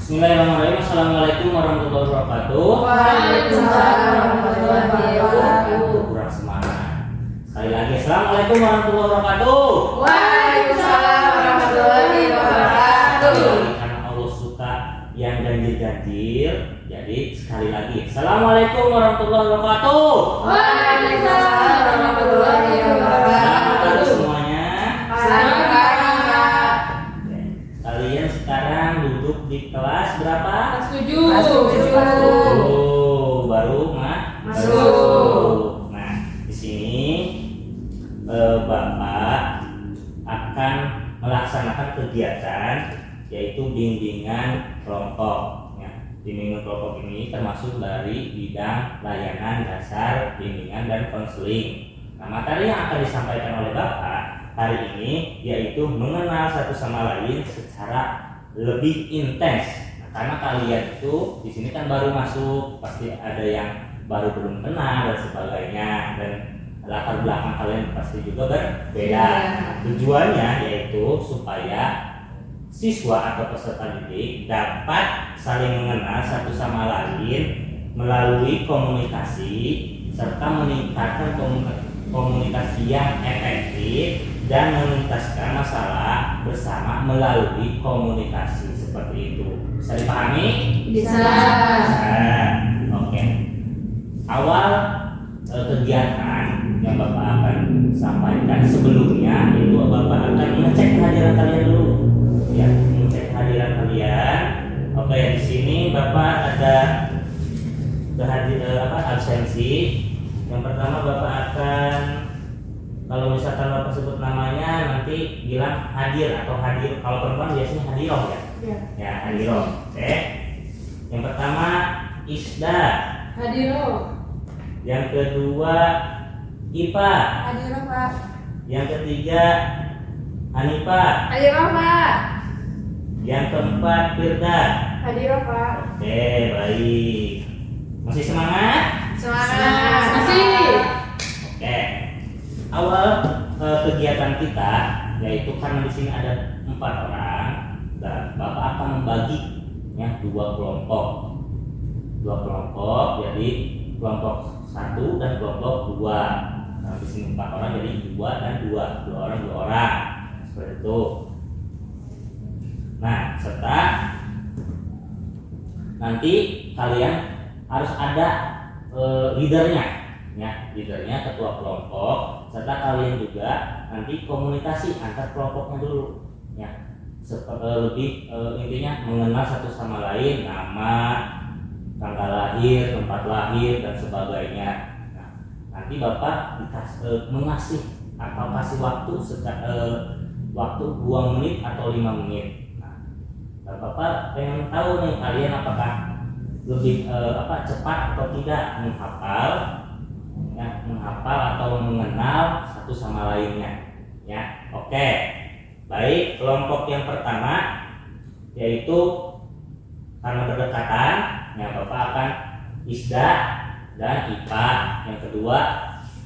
Bismillahirrahmanirrahim. Assalamualaikum warahmatullahi wabarakatuh. Waalaikumsalam warahmatullahi wabarakatuh. Kurang semangat. Sekali lagi, Assalamualaikum warahmatullahi wabarakatuh. Waalaikumsalam warahmatullahi wabarakatuh. Karena Allah suka yang ganjil-ganjil, jadi sekali lagi, Assalamualaikum warahmatullahi wabarakatuh. Waalaikumsalam warahmatullahi Selamat pagi wabarakatuh. semuanya. Selamat pagi, Pak. Oke. Kalian sekarang duduk di kelas berapa? Setuju. Baru Masuk. Nah, di sini Bapak akan melaksanakan kegiatan yaitu bimbingan kelompok. Ya, bimbingan kelompok ini termasuk dari bidang layanan dasar, bimbingan dan konseling. Nah, materi yang akan disampaikan oleh Bapak hari ini yaitu mengenal satu sama lain secara lebih intens. Nah, karena kalian itu di sini kan baru masuk, pasti ada yang baru belum kenal dan sebagainya, dan latar belakang kalian pasti juga berbeda. Nah, tujuannya yaitu supaya siswa atau peserta didik dapat saling mengenal satu sama lain melalui komunikasi serta meningkatkan komunikasi yang efektif dan menuntaskan masalah bersama melalui komunikasi seperti itu. Bisa dipahami? Bisa. Oke. Awal kegiatan yang Bapak akan sampaikan sebelumnya itu Bapak akan mengecek kehadiran kalian dulu. Ya, mengecek kehadiran kalian. Oke, di sini Bapak ada absensi. Yang pertama Bapak akan, kalau misalkan Bapak sebut namanya nanti bilang hadir atau hadir. Kalau perempuan biasanya hadiroh ya. Ya, hadiroh. Oke. Yang pertama Isda. Hadiro. Yang kedua Ipa. Hadiro, Pak. Yang ketiga Hanifa. Hadiro, Pak. Yang keempat Firda. Hadiro, Pak. Oke, baik. Masih semangat? Semangat. Masih. Oke. Awal kegiatan kita yaitu karena di sini ada 4 orang dan Bapak akan membagi ya dua kelompok. Jadi kelompok 1 dan kelompok 2. Nah, di sini 4 orang jadi 2 dan 2 orang seperti itu. Nah, serta nanti kalian harus ada leadernya, ya, leadernya ketua kelompok, serta kalian juga nanti komunikasi antar kelompoknya dulu, ya, lebih intinya mengenal satu sama lain, nama, tanggal lahir, tempat lahir dan sebagainya. Nah, nanti Bapak mengasih atau kasih waktu waktu 2 menit atau 5 menit. Nah, Bapak pengen tahu nih kalian apakah lebih cepat atau tidak menghafal atau mengenal satu sama lainnya, ya. Oke, baik. Kelompok yang pertama yaitu karena berdekatan, ya, Bapak akan Isda dan Ipa. Yang kedua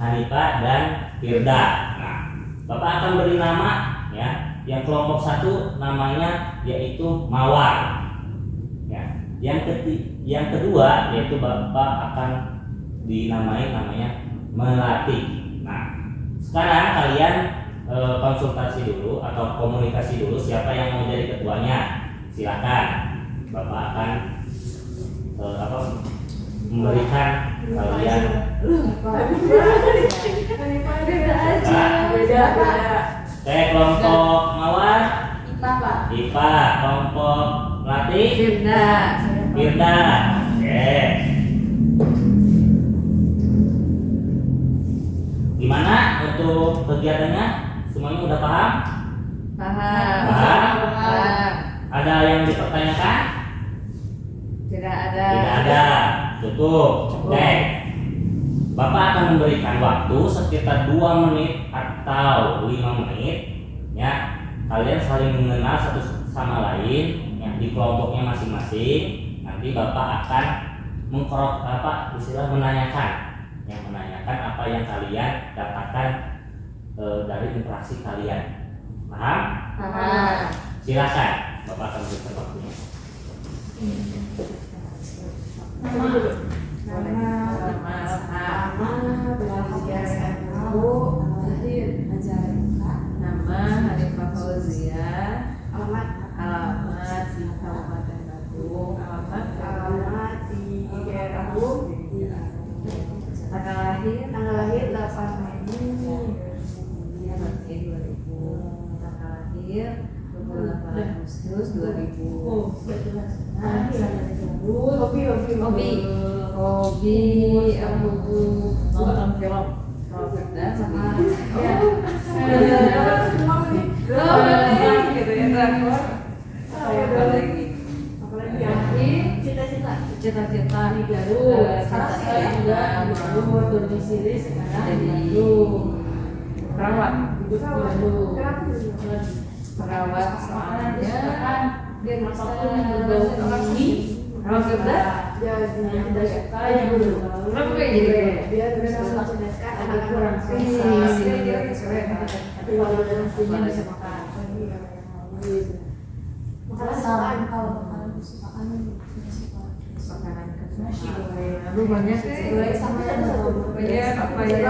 Hanifa dan Firda. Nah, Bapak akan beri nama, ya. Yang kelompok 1 namanya yaitu Mawar. Ya. Yang kedua yaitu Bapak akan dinamai namanya Melati. Nah, sekarang kalian konsultasi dulu atau komunikasi dulu siapa yang mau jadi ketuanya. Silakan. Bapak akan memberikan kalian Beda. kelompok Mawar Ipa, Pak. Ipa, kelompok Melati Firda. Firda. Oke. Gimana untuk kegiatannya? Semuanya udah paham? Paham. Ada yang dipertanyakan? Tidak ada. Tidak ada. Cukup. Oke. Bapak akan memberikan waktu sekitar 2 menit atau 5 menit, ya. Kalian saling mengenal satu sama lain, ya, di kelompoknya masing-masing. Nanti Bapak akan menanyakan apa yang kalian dapatkan dari interaksi kalian. Paham? Paham. Silakan, Bapak akan berikan waktunya. Nama Hanifah Fauzia, alamat di Kabupaten Bandung, alamat di daerah tanggal lahir 8 Mei 2000, tanggal lahir 28 Agustus 2000. Hobi nonton film. Kalau Firda sama gitu ya, drakor. Apa lagi? Cita-cita di Garut. Sekarang juga di Garut, domisili sekarang di Bandung. Perawat di Bandung. Perawat soalnya dia masaknya orang ini. Kalau Firda tidak suka yang dulu. Kenapa kayak gitu? Dia suka ada kurang tapi kalau punya bisa makan. Makanan kesukaan makanan nasi goreng. Aduh banyak sih. Sama yang apa ya?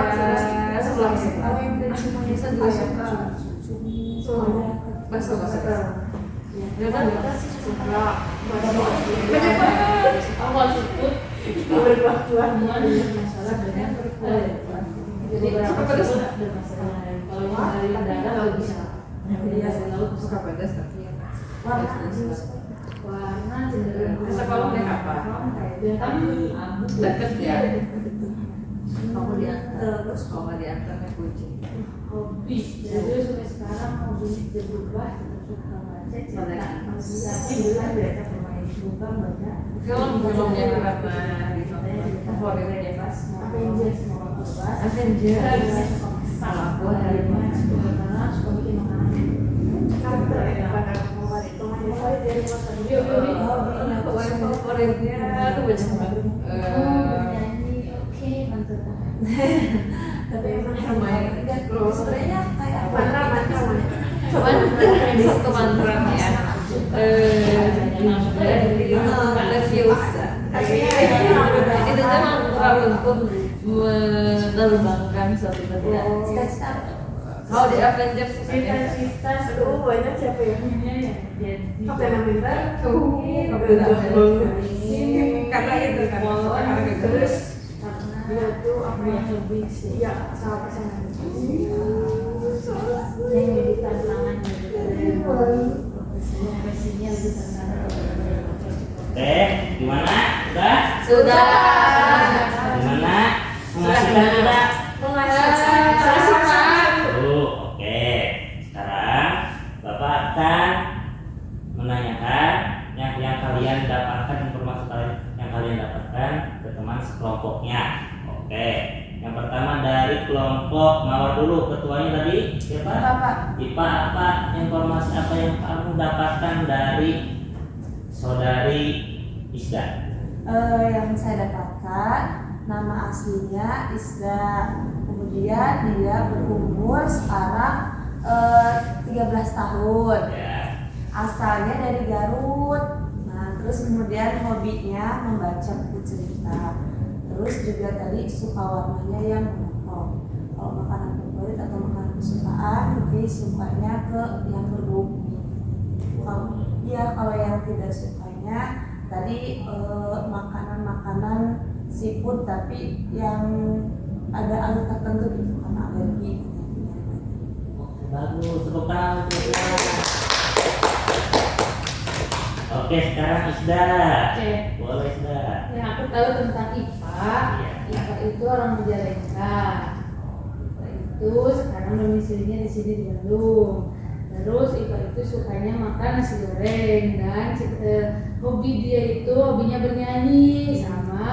Sebelah bakso. Ya kan kita sih suka banyak banget. Awal sebut berbuah-buahan masalah dengan jadi suka pedas kalau yang dari darat nggak bisa. Jadi dari laut suka pedas tapi ya warna cenderung. Sekolah naik apa? Kami dekat ya. Kamu diantar naik kucing. Hobi. Jadi sampai sekarang hobi berubah. Suka baca cerita. Bukan belajar pemain bukan banyak. Film-filmnya pernah ditonton. Favoritnya pas. Avengers. Salah aku dari mana? Suka bikin makanan. Favoritnya tuh banyak banget. Oke, mantap. Tapi emang lumayan terus sebenarnya kayak mantra itu mantra ya. Itu tuh mantra untuk menerbangkan suatu benda. Kalau di Avengers cita-cita banyak siapa ya? Kapten Amerika, karena itu kan terus dia tuh apa yang lebih sih? Ya, sama pasangan. Yang jadi tantangan profesinya lebih tantangan. Oke, gimana? Sudah. Gimana? Menghasilkan tidak? Menghasilkan. Oke. Sekarang Bapak akan menanyakan yang kalian dapatkan, informasi yang kalian dapatkan ke teman sekelompoknya. Oke. Yang pertama dari kelompok Mawar dulu, ketuanya tadi siapa? Bapak. Ipa, apa informasi apa yang kamu dapatkan dari saudari Isda? Yang saya dapatkan nama aslinya Isda, kemudian dia berumur sekarang 13 tahun, asalnya dari Garut. Nah, terus kemudian hobinya membaca buku cerita, terus juga tadi suka warnanya yang monokrom. Kalau makanan favorit atau makanan kesukaan lebih sukanya ke yang berbumi. Kalau yang tidak sukanya tadi makanan seafood tapi yang ada alur tertentu gitu karena alergi. Bagus, tepuk tangan. Oke, sekarang Isda. Oke. Boleh Isda. Yang aku tahu tentang IPA, IPA itu orang Majalengka. IPA itu sekarang domisilinya di sini di Bandung. Terus IPA itu sukanya makan nasi goreng dan hobi dia itu hobinya bernyanyi sama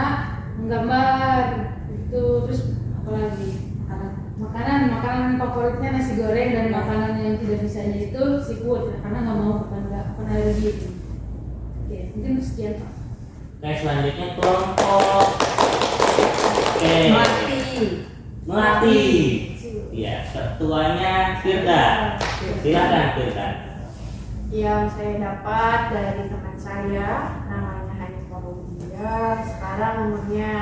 menggambar itu. Terus apa lagi? Makanan favoritnya nasi goreng dan makanan yang tidak bisanya itu seafood karena nggak mau makan alergi itu. Oke, mungkin sekian Pak. Oke, selanjutnya kelompok Melati. Iya, ketuanya Firda. Silakan Firda. Yang saya dapat dari teman saya, namanya Hanifah Rodia, sekarang umurnya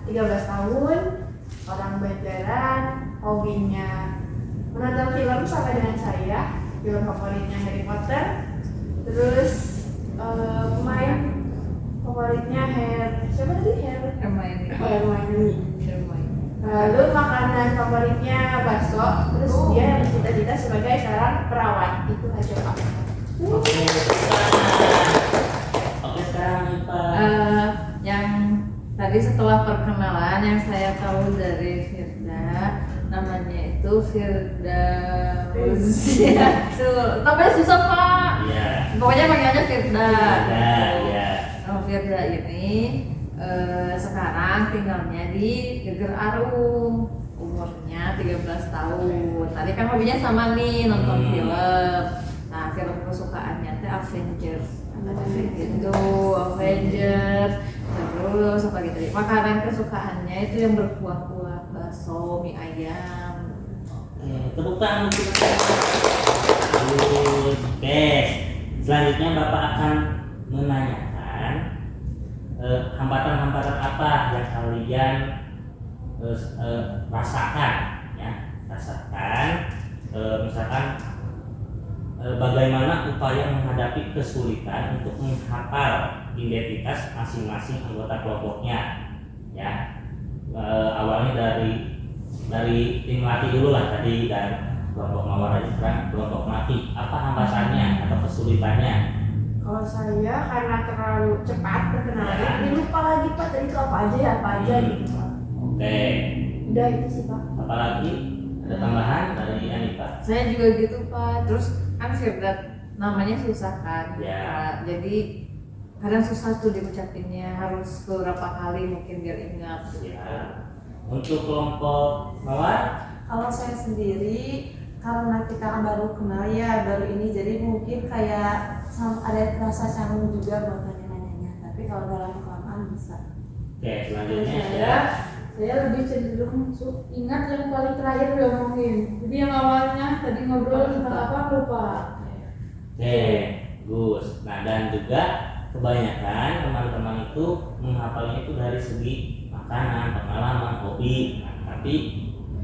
13 tahun, orang Banjaran, hobinya menonton film sama dengan saya, film favoritnya Harry Potter, terus pemain favoritnya siapa tadi? Hermione. Lalu makanan favoritnya bakso, terus dia cita-cita sebagai seorang perawat. Itu aja Pak. Oke, sekarang nih Pak. Yang tadi setelah perkenalan yang saya tahu dari Firda, namanya itu Firda namanya susah Pak. Iya. Pokoknya panggilnya Firda. Iya. Firda ini sekarang tinggalnya di Geger Arum, umurnya 13 tahun. Tadi kan hobinya sama nih, nonton film. Nah, film kesukaannya teh Avengers. Itu Avengers. Terus apa gitu? Makanan kesukaannya itu yang berkuah-kuah, bakso, mie ayam. Tepuk tangan untuk Oke, selanjutnya Bapak akan menanyakan hambatan-hambatan apa yang kalian rasakan, ya, misalkan bagaimana upaya menghadapi kesulitan untuk menghafal identitas masing-masing anggota kelompoknya, ya. Awalnya dari tim latih dulu lah tadi, dan kelompok mawar aja, sekarang kelompok latih. Apa hambatannya atau kesulitannya? Kalau saya karena terlalu cepat perkenalannya, jadi lupa lagi Pak tadi itu apa aja gitu Pak. Oke. Udah itu sih Pak. Apalagi ada tambahan dari Anita? Saya juga gitu Pak. Terus kan Firda namanya susah kan, Ya. Pak. Jadi kadang susah tuh diucapinnya, harus beberapa kali mungkin biar ingat. Ya. Untuk kelompok mawar? Kalau saya sendiri karena kita baru kenal ya, baru ini, jadi mungkin kayak ada rasa canggung juga buat nanya-nanyanya. Tapi kalau dalam kelamaan bisa. Oke, selanjutnya Saya lebih cenderung ingat yang paling terakhir udah ngomongin. Jadi yang awalnya tadi ngobrol tentang apa lupa. Oke, Gus. Nah, dan juga kebanyakan teman-teman itu menghafalnya itu dari segi makanan, pengalaman, hobi. Nah, tapi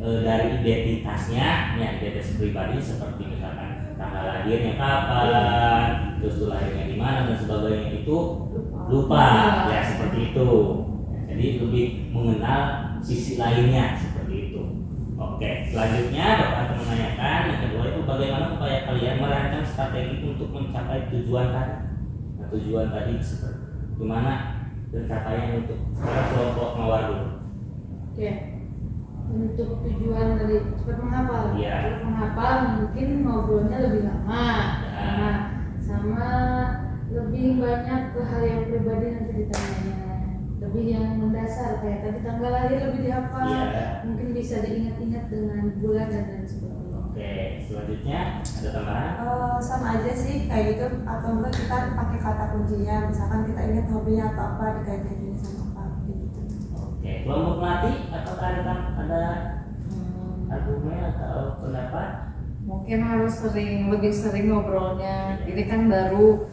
dari identitasnya, ya identitas pribadi seperti misalkan tanggal lahirnya kapan, terus lahirnya di mana dan sebagainya itu lupa, ya seperti itu. Jadi lebih mengenal sisi lainnya seperti itu. Oke, selanjutnya Bapak akan menanyakan yang kedua itu bagaimana upaya kalian merancang strategi untuk mencapai tujuan tadi. Nah, tujuan tadi seperti gimana pencapaian untuk kelompok mawar dulu. Oke. Untuk tujuan dari cepat menghafal. Iya. Cepat menghafal mungkin ngobrolnya lebih lama. Ya. Nah, sama lebih banyak ke hal yang pribadi nanti ditanyanya. Lebih yang mendasar kayak tadi tanggal lahir lebih dihafal. Iya. Mungkin bisa diingat-ingat dengan bulan dan lain sebagainya. Oke, selanjutnya ada tambahan? Sama aja sih kayak gitu, atau enggak kita pakai kata kuncinya, misalkan kita ingat hobinya atau apa dikait-kaitin sama apa gitu. Oke, kelompok melatih atau ada argumen atau pendapat? Mungkin harus lebih sering ngobrolnya. Ini kan baru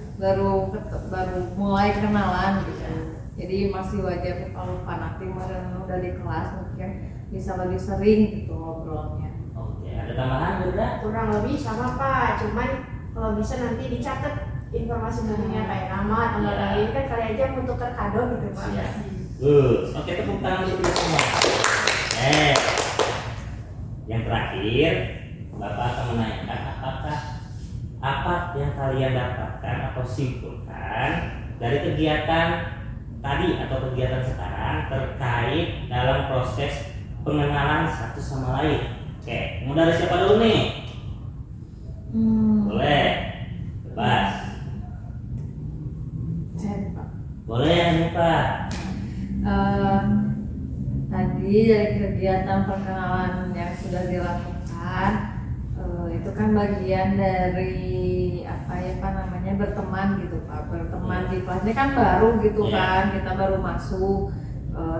mulai kenalan gitu. Jadi masih wajar kalau fanatik udah di kelas mungkin bisa lebih sering gitu ngobrolnya. Oke, ada tambahan Bunda? Kurang lebih sama Pak, cuman kalau bisa nanti dicatat informasi pentingnya kayak nama, tanggal Iya. lahir, kan kali aja mau tukar kado gitu Pak. Iya. Oke, tepuk tangan dulu semua. Yang terakhir, Bapak akan menanyakan apakah apa yang kalian dapatkan atau simpulkan dari kegiatan tadi atau kegiatan sekarang terkait dalam proses pengenalan satu sama lain. Oke, mau dari siapa dulu nih? Boleh, bebas. Boleh nih Pak. Tadi dari kegiatan perkenalan yang sudah dilakukan itu kan bagian dari berteman gitu Pak, berteman di kelas ini kan baru gitu kan, kita baru masuk,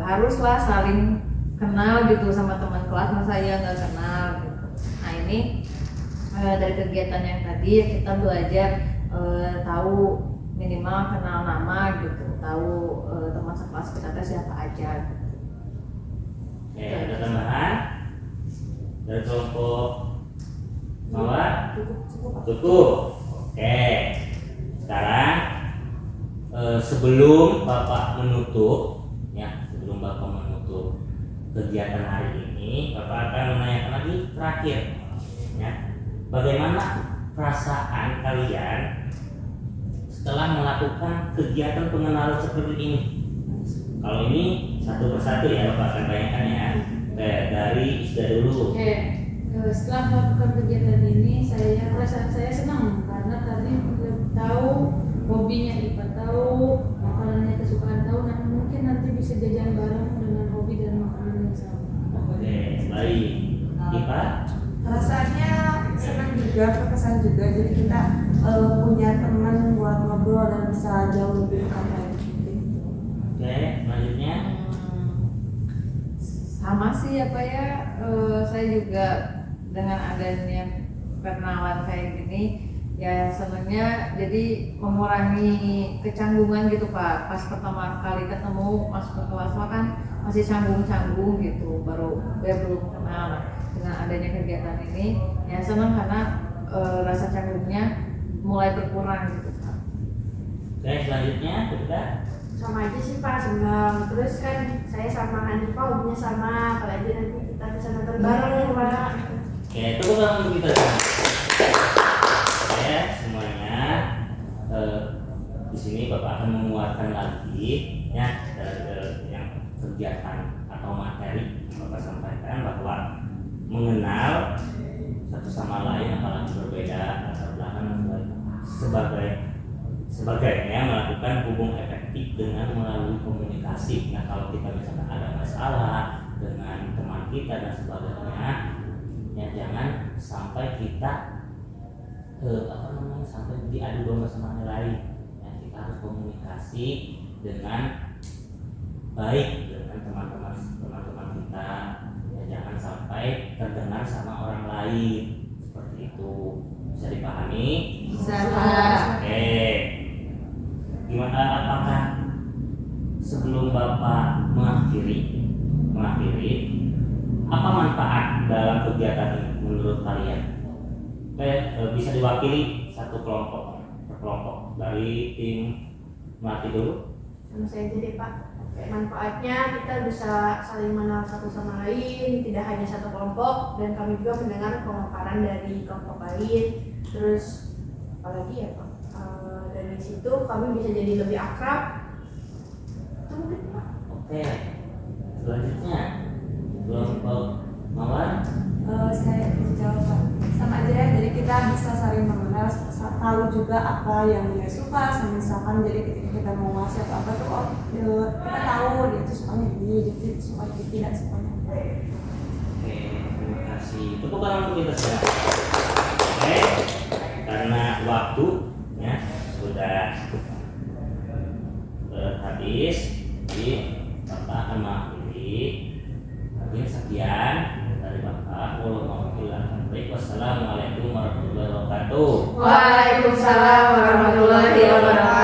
haruslah saling kenal gitu sama teman kelas, masa ya nggak kenal gitu. Nah ini dari kegiatan yang tadi ya kita belajar tahu minimal kenal nama gitu, tahu teman sekelas kita teh siapa aja. Oke, ada tambahan dari kelompok Mawar? Cukup. Oke. Sekarang sebelum Bapak menutup kegiatan hari ini, Bapak akan menanyakan lagi terakhir, ya, bagaimana perasaan kalian setelah melakukan kegiatan pengenalan seperti ini? Kalau ini satu persatu ya, Bapak akan tanyakan ya. Dari Isda dulu. Oke, setelah melakukan kegiatan ini, perasaan saya senang karena tadi tahu hobinya IPA, tahu makanannya kesukaan tahu, nah mungkin nanti bisa jajan bareng dengan hobi dan makanan yang sama. Oke, baik. IPA? Rasanya senang juga, terkesan juga, jadi kita punya teman buat ngobrol dan bisa jauh lebih dekat lagi gitu. Oke, selanjutnya. Sama sih saya juga dengan adanya perkenalan kayak gini ya senangnya, jadi mengurangi kecanggungan gitu Pak. Pas pertama kali ketemu masuk ke kelas kan masih canggung-canggung gitu, belum kenal. Nah, dengan adanya kegiatan ini ya senang karena rasa canggungnya mulai berkurang gitu Pak. Oke, selanjutnya kita. Sama aja sih Pak, senang. Terus kan saya sama Hanifa hobinya sama, apalagi nanti kita bisa nonton bareng Pak. Oke, tepuk tangan untuk kita. Oke, semuanya di sini Bapak akan menguatkan lagi ya yang kegiatan atau materi yang Bapak sampaikan, bahwa mengenal satu sama lain apalagi berbeda latar belakang sebagainya, melakukan hubung efektif dengan melalui komunikasi. Nah, kalau kita misalkan ada masalah dengan teman kita dan sebagainya, ya jangan sampai kita sampai diadu domba sama yang lain. Ya, kita harus komunikasi dengan baik dengan teman-teman kita. Ya, jangan sampai terdengar sama orang lain seperti itu. Bisa dipahami? Bisa. Oke. Gimana, apakah sebelum Bapak mengakhiri apa manfaat dalam kegiatan ini menurut kalian? Bisa diwakili satu kelompok per kelompok, dari tim Melati dulu. Sama saya jadi Pak. Oke. Manfaatnya kita bisa saling mengenal satu sama lain, tidak hanya satu kelompok, dan kami juga mendengar pemaparan dari kelompok lain. Terus apalagi ya Pak, dari situ kami bisa jadi lebih akrab. Itu mungkin Pak. Oke. Selanjutnya kelompok Mawar. Saya jawab Pak, sama aja ya, jadi kita bisa saling mengenal, tahu juga apa yang dia suka. Misalkan jadi ketika kita mau ngasih atau apa tuh, kita tahu dia itu sukanya ini, dia itu sukanya ini, tidak sukanya. Oke, terima kasih. Tepuk tangan untuk kita semua. Oke, karena waktu ya sudah habis, jadi Bapak akan mengakhiri. Mungkin sekian dari Bapak. Wassalamualaikum warahmatullahi wabarakatuh. Waalaikumsalam warahmatullahi wabarakatuh.